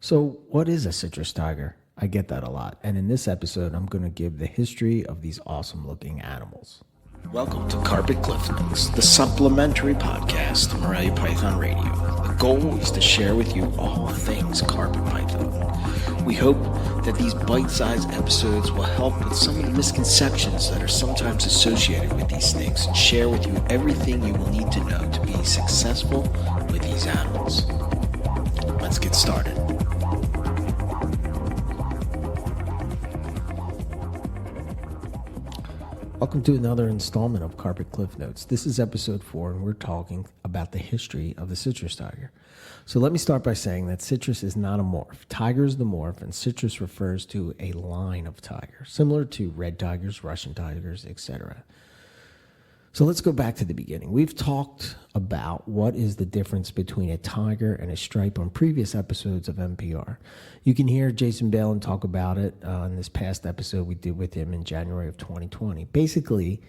So, what is a citrus tiger? I get that a lot. And in this episode, I'm going to give the history of these awesome looking animals. Welcome to Carpet Cliff Notes, the supplementary podcast to Morelia Python Radio. The goal is to share with you all things carpet python. We hope that these bite-sized episodes will help with some of the misconceptions that are sometimes associated with these snakes and share with you everything you will need to know to be successful with these animals. Let's get started. Welcome to another installment of Carpet Cliff Notes. This is episode 4, and we're talking about the history of the citrus tiger. So let me start by saying that citrus is not a morph. Tiger is the morph, and citrus refers to a line of tigers, similar to red tigers, Russian tigers, etc. So let's go back to the beginning. We've talked about what is the difference between a tiger and a stripe on previous episodes of NPR. You can hear Jason Balin talk about it in this past episode we did with him in January of 2020. Basically,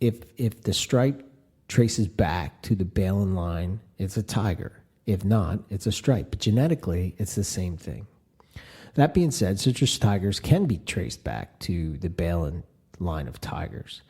if the stripe traces back to the Balin line, it's a tiger. If not, it's a stripe. But genetically, it's the same thing. That being said, citrus tigers can be traced back to the Balin line of tigers.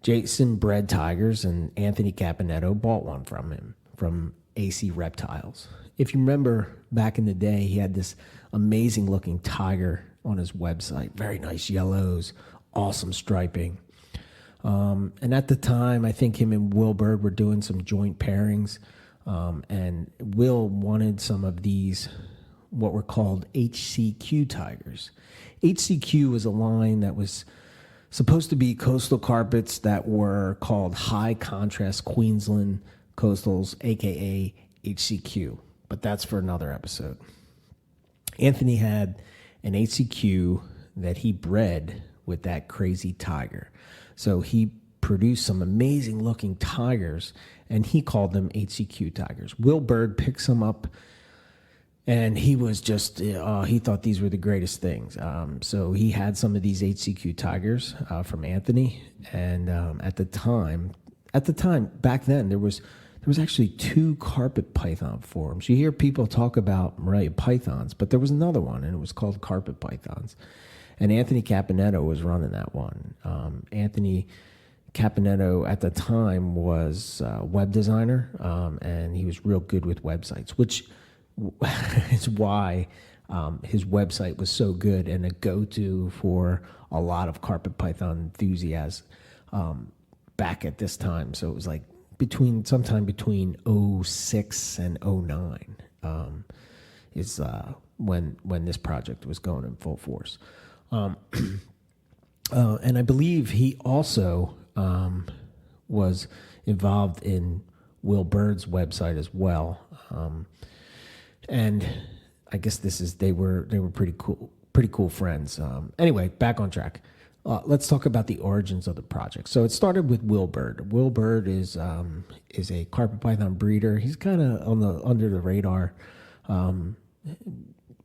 Jason bred tigers, and Anthony Caponetto bought one from him, from AC Reptiles. If you remember back in the day, he had this amazing looking tiger on his website. Very nice yellows, awesome striping. And at the time, I think him and Will Bird were doing some joint pairings. And Will wanted some of these, what were called HCQ tigers. HCQ was a line that was supposed to be coastal carpets that were called high contrast Queensland coastals, aka HCQ, but that's for another episode. Anthony had an HCQ that he bred with that crazy tiger. So he produced some amazing looking tigers, and he called them HCQ tigers. Will Bird picked some up, and he was just, he thought these were the greatest things. So he had some of these HCQ tigers from Anthony. And at the time, back then, there was actually 2 carpet python forums. You hear people talk about Morelia pythons, but there was another one, and it was called carpet pythons. And Anthony Caponetto was running that one. Anthony Caponetto at the time was a web designer, and he was real good with websites, which is why his website was so good and a go-to for a lot of carpet python enthusiasts back at this time. So it was like sometime between 06 and 09 is when this project was going in full force. And I believe he also was involved in Will Bird's website as well. And I guess they were pretty cool friends. Anyway, back on track. Let's talk about the origins of the project. So it started with Will Bird. Will Bird is a carpet python breeder. He's kind of under the radar.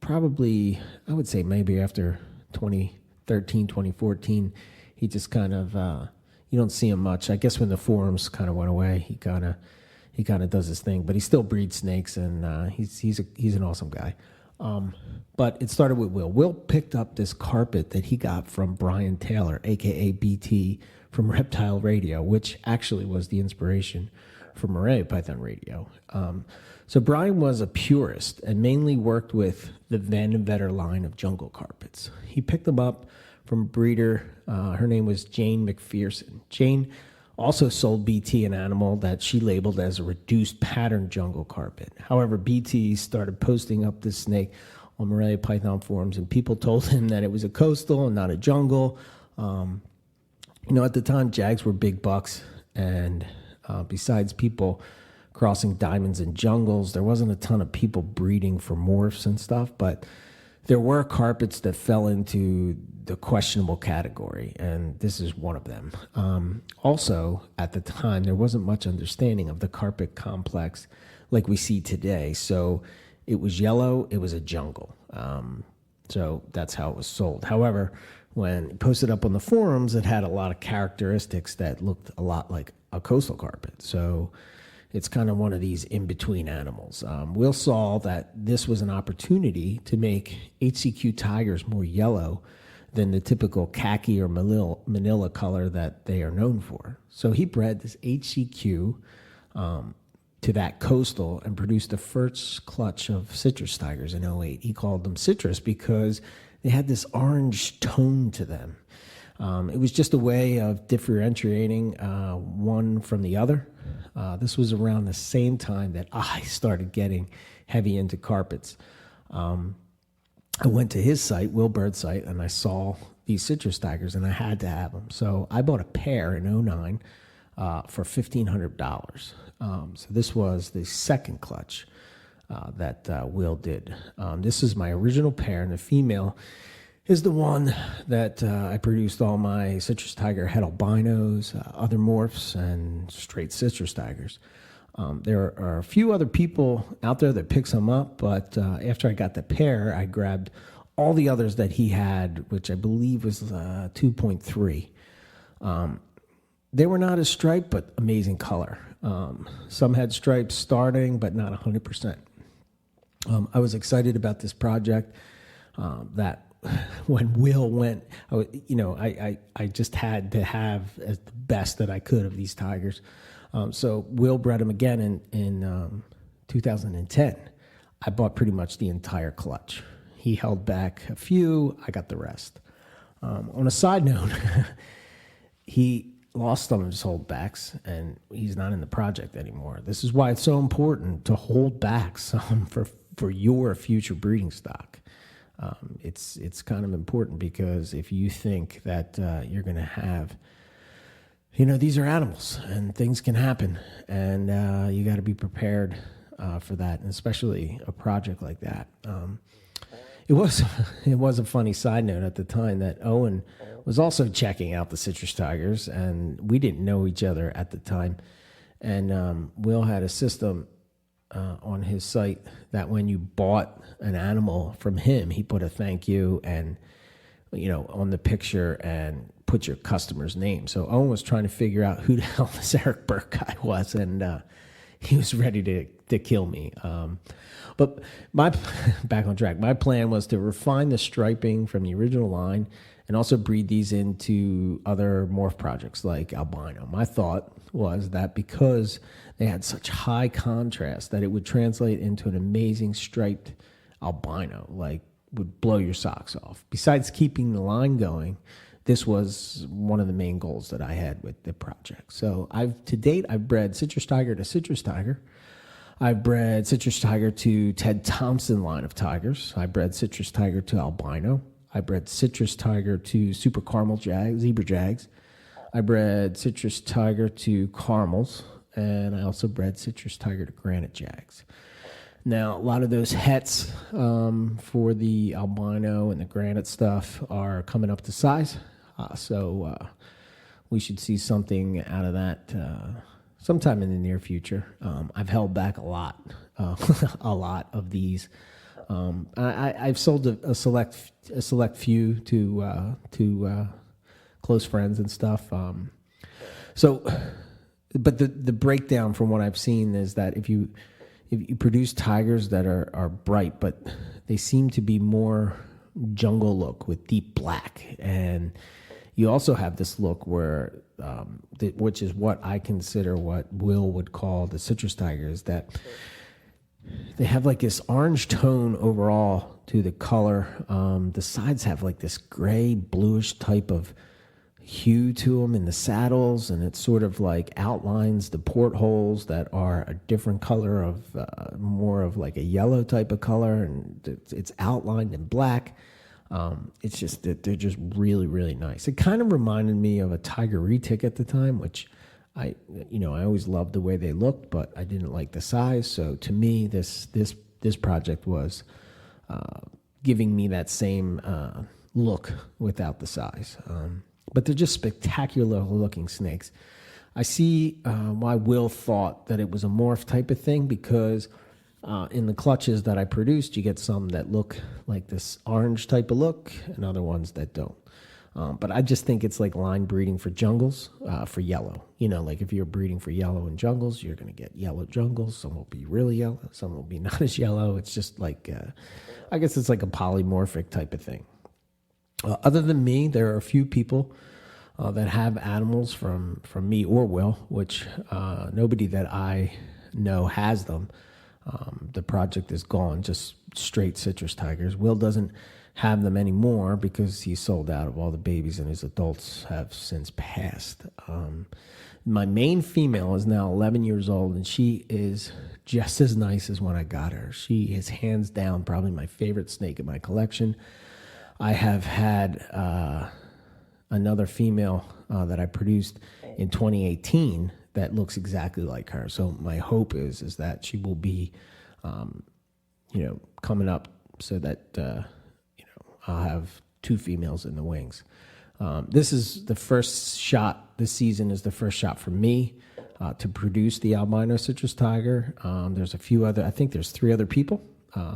Probably, I would say maybe after 2013, 2014, he just kind of you don't see him much. I guess when the forums kind of went away, he kind of does his thing, but he still breeds snakes, and he's an awesome guy. But it started with Will. Will picked up this carpet that he got from Brian Taylor, a.k.a. BT, from Reptile Radio, which actually was the inspiration for Morelia Python Radio. So Brian was a purist and mainly worked with the Van den Vetter line of jungle carpets. He picked them up from a breeder. Her name was Jane McPherson. Jane also sold BT an animal that she labeled as a reduced pattern jungle carpet. However, BT started posting up this snake on Morelia Python forums, and people told him that it was a coastal and not a jungle. At the time, Jags were big bucks, and besides people crossing diamonds and jungles, there wasn't a ton of people breeding for morphs and stuff, but there were carpets that fell into the questionable category, and this is one of them. Also, at the time, there wasn't much understanding of the carpet complex like we see today. So it was yellow, it was a jungle. So that's how it was sold. However, when it posted up on the forums, it had a lot of characteristics that looked a lot like a coastal carpet. So It's kind of one of these in-between animals. Will saw that this was an opportunity to make HCQ tigers more yellow than the typical khaki or manila color that they are known for. So he bred this HCQ to that coastal and produced the first clutch of citrus tigers in '08. He called them citrus because they had this orange tone to them. It was just a way of differentiating one from the other. This was around the same time that I started getting heavy into carpets. I went to his site, Will Bird's site, and I saw these citrus tigers, and I had to have them. So I bought a pair in '09 for $1,500. So this was the second clutch that Will did. This is my original pair, and the female is the one that I produced all my citrus tiger het albinos, other morphs, and straight citrus tigers. There are a few other people out there that pick some up, but after I got the pair, I grabbed all the others that he had, which I believe was 2.3. They were not as striped, but amazing color. Some had stripes starting, but not 100%. I was excited about this project. That when Will went, I just had to have the best that I could of these tigers. So Will bred them again in 2010. I bought pretty much the entire clutch. He held back a few. I got the rest. On a side note, he lost some of his holdbacks, and he's not in the project anymore. This is why it's so important to hold back some for your future breeding stock. It's kind of important because if you think that you're going to have, these are animals and things can happen, and you got to be prepared for that, and especially a project like that. It was a funny side note at the time that Owen was also checking out the citrus tigers, and we didn't know each other at the time. And Will had a system on his site that when you bought an animal from him, he put a thank you and on the picture and put your customer's name. So Owen was trying to figure out who the hell this Eric Burke guy was, and he was ready to kill me. But back on track, my plan was to refine the striping from the original line and also breed these into other morph projects like albino. My thought was that because they had such high contrast that it would translate into an amazing striped albino, like would blow your socks off. Besides keeping the line going, this was one of the main goals that I had with the project. So to date, I've bred citrus tiger to citrus tiger. I've bred citrus tiger to Ted Thompson line of tigers. I bred citrus tiger to albino. I bred citrus tiger to super caramel zebra jags. I bred citrus tiger to caramels, and I also bred citrus tiger to granite jags. Now, a lot of those hets for the albino and the granite stuff are coming up to size, so we should see something out of that sometime in the near future. I've held back a lot of these. I've sold a select few to close friends and stuff. But the breakdown from what I've seen is that if you produce tigers that are bright, but they seem to be more jungle look with deep black, and you also have this look where, which is what I consider what Will would call the citrus tigers, that they have like this orange tone overall to the color. The sides have like this gray, bluish type of hue to them in the saddles, and it sort of like outlines the portholes that are a different color of more of like a yellow type of color, and it's outlined in black. It's just that they're just really, really nice. It kind of reminded me of a tiger retic at the time, which I always loved the way they looked, but I didn't like the size. So to me, this project was giving me that same look without the size. But they're just spectacular looking snakes. I see why Will thought that it was a morph type of thing, because in the clutches that I produced, you get some that look like this orange type of look and other ones that don't. But I just think it's like line breeding for jungles, for yellow. Like if you're breeding for yellow in jungles, you're going to get yellow jungles. Some will be really yellow, some will be not as yellow. It's just like, I guess it's like a polymorphic type of thing. Other than me, there are a few people that have animals from me or Will, which nobody that I know has them. The project is gone, just straight citrus tigers. Will doesn't have them anymore because he sold out of all the babies, and his adults have since passed. My main female is now 11 years old, and she is just as nice as when I got her. She is hands down probably my favorite snake in my collection. I have had another female that I produced in 2018 that looks exactly like her. So my hope is that she will be, coming up so that I'll have two females in the wings. This is the first shot. This season is the first shot for me to produce the albino citrus tiger. There's a few other. I think there's 3 other people.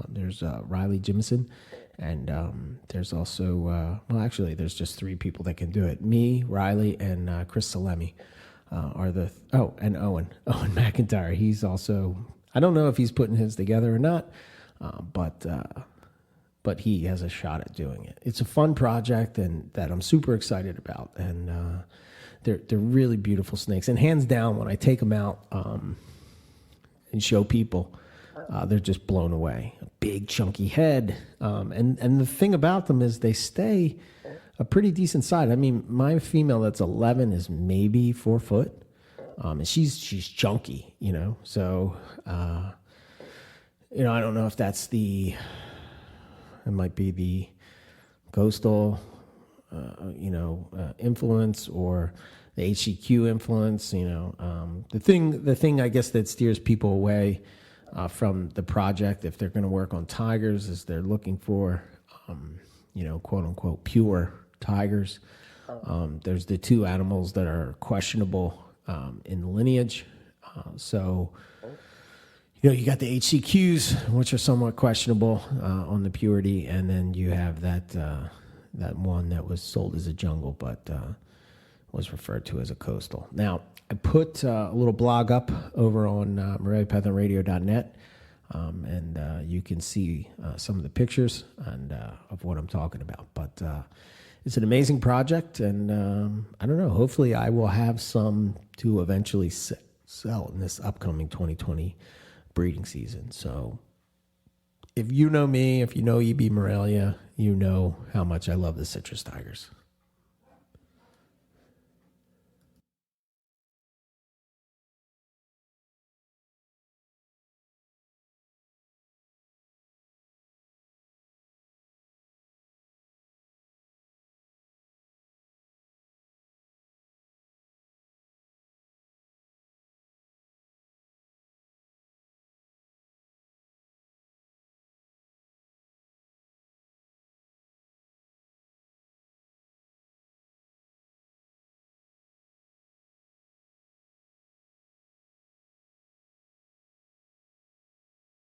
There's Riley Jimison, and there's also actually there's just 3 people that can do it. Me, Riley, and Chris Salemi are the and Owen McIntyre. He's also, I don't know if he's putting his together or not, but he has a shot at doing it. It's a fun project and that I'm super excited about, and they're really beautiful snakes. And hands down, when I take them out and show people, they're just blown away. A big chunky head, and the thing about them is they stay a pretty decent size. I mean, my female that's 11 is maybe 4 foot, and she's chunky, So I don't know if that's it might be the coastal, influence or the HCQ influence. The thing I guess that steers people away from the project, if they're going to work on tigers, is they're looking for, quote unquote, pure tigers. There's the 2 animals that are questionable in lineage. You got the HCQs, which are somewhat questionable on the purity, and then you have that one that was sold as a jungle, but was referred to as a coastal. Now, I put a little blog up over on MoreliaPythonRadio.net, and you can see some of the pictures and of what I'm talking about. But it's an amazing project, and I don't know. Hopefully, I will have some to eventually sell in this upcoming 2020 breeding season. So if you know me, if you know EB Morelia, you know how much I love the citrus tigers.